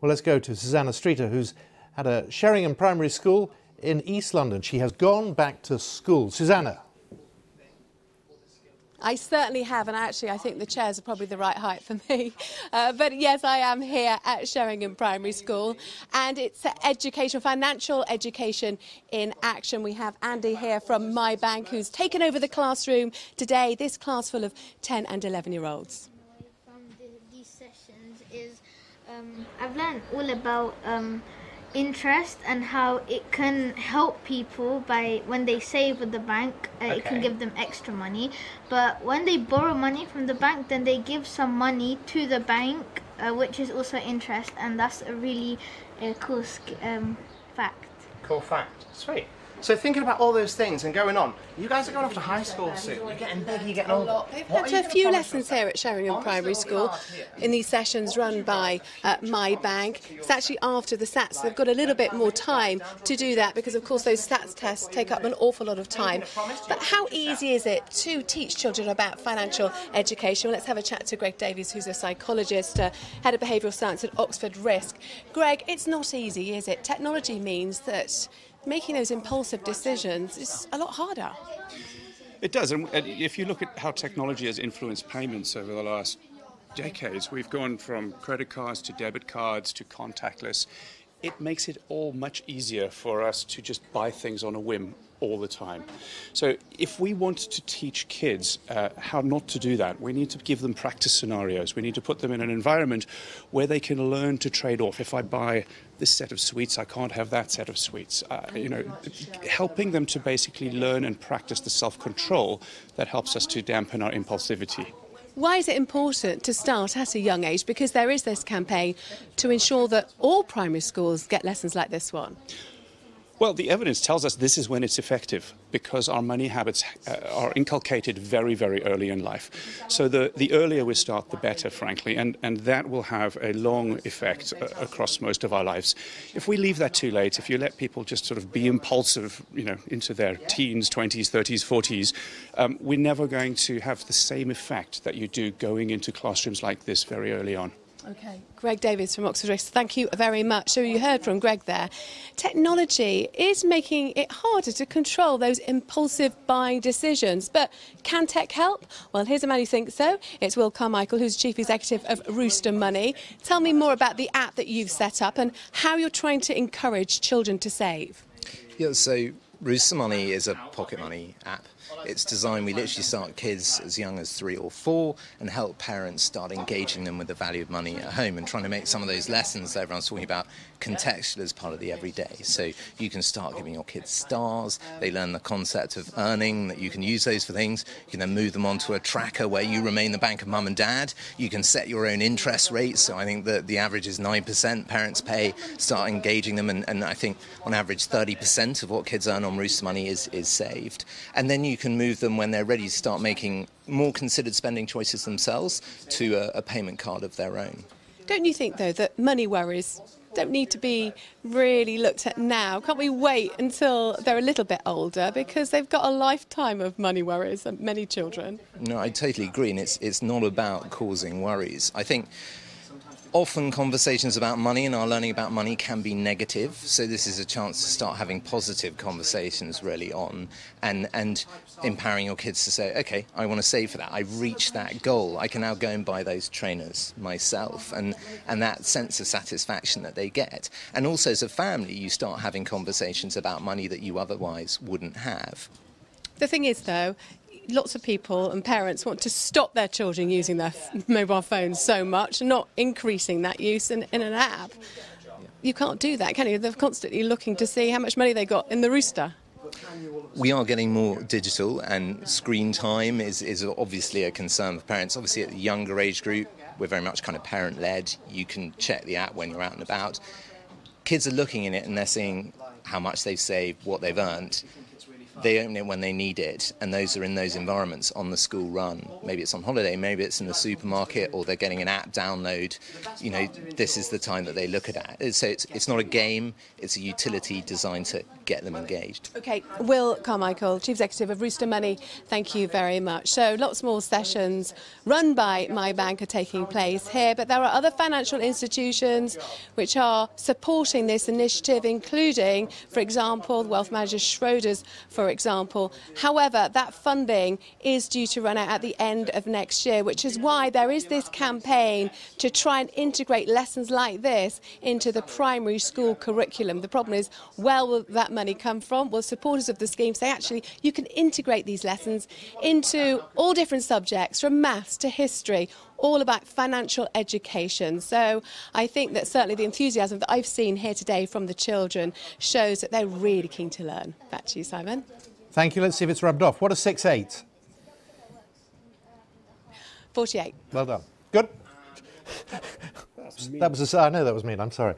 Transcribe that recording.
Well, let's go to Susanna Streeter, who's had a Sheringham Primary School in East London. She has gone back to school. Susanna. I certainly have, and actually I think the chairs are probably the right height for me. But yes, I am here at Sheringham Primary School, and it's education, financial education in action. We have Andy here from MyBnk, who's taken over the classroom today, this class full of 10 and 11-year-olds. From these sessions is I've learned all about interest and how it can help people by when they save with the bank, it can give them extra money, but when they borrow money from the bank, then they give some money to the bank, which is also interest, and that's a really cool fact. Cool fact. Sweet. So thinking about all those things and going on, you guys are going off to high school soon. You're getting big, you're getting older. They've had a few lessons here at Sheringham Primary School in these sessions run by MyBnk. It's actually after the SATs. They've got a little bit more time to do that because, of course, those SATs tests take up an awful lot of time. But how easy is it to teach children about financial education? Well, let's have a chat to Greg Davies, who's a psychologist, head of behavioural science at Oxford Risk. Greg, it's not easy, is it? Technology means that making those impulsive decisions is a lot harder. It does, and if you look at how technology has influenced payments over the last decades, we've gone from credit cards to debit cards to contactless. It makes it all much easier for us to just buy things on a whim all the time. So if we want to teach kids how not to do that, we need to give them practice scenarios. We need to put them in an environment where they can learn to trade off. If I buy this set of sweets, I can't have that set of sweets. Helping them to basically learn and practice the self-control that helps us to dampen our impulsivity. Why is it important to start at a young age? Because there is this campaign to ensure that all primary schools get lessons like this one. Well, the evidence tells us this is when it's effective, because our money habits are inculcated very, very early in life. So the earlier we start, the better, frankly, and that will have a long effect across most of our lives. If we leave that too late, if you let people just sort of be impulsive, into their teens, 20s, 30s, 40s, we're never going to have the same effect that you do going into classrooms like this very early on. OK. Greg Davies from Oxford Risk, thank you very much. So you heard from Greg there. Technology is making it harder to control those impulsive buying decisions. But can tech help? Well, here's a man who thinks so. It's Will Carmichael, who's Chief Executive of Rooster Money. Tell me more about the app that you've set up and how you're trying to encourage children to save. Yeah, so Rooster Money is a pocket money app. It's designed, we literally start kids as young as 3 or 4 and help parents start engaging them with the value of money at home and trying to make some of those lessons that everyone's talking about contextual as part of the everyday. So you can start giving your kids stars, they learn the concept of earning, that you can use those for things. You can then move them onto a tracker where you remain the bank of mum and dad. You can set your own interest rates. So I think that the average is 9% parents pay, start engaging them, and I think on average 30% of what kids earn on Rooster Money is saved. And then you can move them when they're ready to start making more considered spending choices themselves to a payment card of their own. Don't you think, though, that money worries don't need to be really looked at now? Can't we wait until they're a little bit older, because they've got a lifetime of money worries, many children? No, I totally agree, and it's not about causing worries. I think often conversations about money and our learning about money can be negative, so this is a chance to start having positive conversations really on and empowering your kids to say, okay, I want to save for that, I've reached that goal, I can now go and buy those trainers myself, and that sense of satisfaction that they get. And also as a family you start having conversations about money that you otherwise wouldn't have. The thing is, though, lots of people and parents want to stop their children using their mobile phones so much and not increasing that use in an app. You can't do that, can you? They're constantly looking to see how much money they got in the Rooster. We are getting more digital, and screen time is obviously a concern for parents. Obviously at the younger age group, we're very much kind of parent-led. You can check the app when you're out and about. Kids are looking in it and they're seeing how much they've saved, what they've earned. they open it when they need it, and those are in those environments on the school run. Maybe it's on holiday, maybe it's in the supermarket, or they're getting an app download. You know, this is the time that they look at it. So it's not a game, it's a utility designed to get them engaged. Okay, Will Carmichael, Chief Executive of Rooster Money, thank you very much. So lots more sessions run by MyBnk are taking place here, but there are other financial institutions which are supporting this initiative, including, for example, wealth manager Schroders, for example. However, that funding is due to run out at the end of next year, which is why there is this campaign to try and integrate lessons like this into the primary school curriculum. The problem is, where will that money come from? Well, supporters of the scheme say actually you can integrate these lessons into all different subjects, from maths to history, all about financial education. So I think that certainly the enthusiasm that I've seen here today from the children shows that they're really keen to learn. Back to you, Simon. Thank you. Let's see if it's rubbed off. What a 6'8". 48. Well done. Good. I know that was mean. I'm sorry.